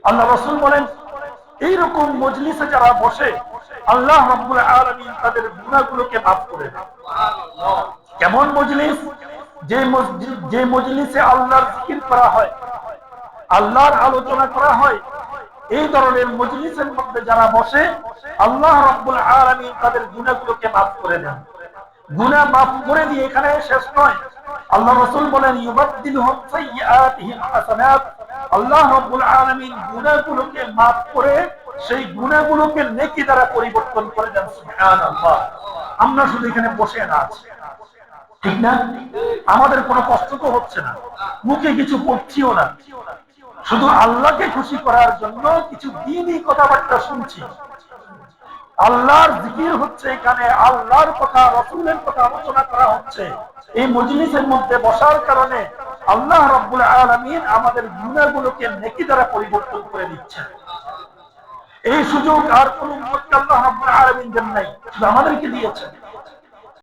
আল্লাহ রাসূল বলেন, এইরকম মজলিসে যারা বসে আল্লাহ রাব্বুল আলামিন তাদের গুনাহগুলোকে মাফ করে দেন। কেমন মজলিস? যে মজলিসে আল্লাহর জিকির করা হয়, আল্লাহর আলোচনা করা হয়, এই ধরনের মজলিসের মধ্যে যারা বসে আল্লাহ রাব্বুল আলামিন তাদের গুনাহগুলোকে মাফ করে দেন। গুনাহ মাফ করে দিয়ে এখানে শেষ নয়, আল্লাহ রাসূল বলেন ইউবাদদিলুহুম সাইয়্যাতিহিম হাসানাত। আল্লাহ রাব্বুল আলামিন গুনাহগুলোকে মাফ করে সেই গুনাহগুলোকে নেকি দ্বারা পরিবর্তন করে দেন। সুবহানাল্লাহ। আমরা শুধু এখানে বসে না আছি, ঠিক না? আমাদের কোনো কষ্ট তো হচ্ছে না, মুখে কিছু পড়ছিও না, শুধু আল্লাহকে খুশি করার জন্য কিছু দ্বীনি কথাবার্তা শুনছি। আল্লাহর জিকির হচ্ছে, এখানে আল্লাহর কথা রাসূলের কথা আলোচনা করা হচ্ছে। এই মজলিসের মধ্যে বসার কারণে আল্লাহ রাব্বুল আলামিন আমাদের গুনাহগুলোকে নেকি দ্বারা পরিবর্তন করে দিচ্ছেন। এই সুযোগ আর কোন উম্মতকে আল্লাহ রাব্বুল আলামিন দেন নাই, শুধু আমাদেরকে দিয়েছেন।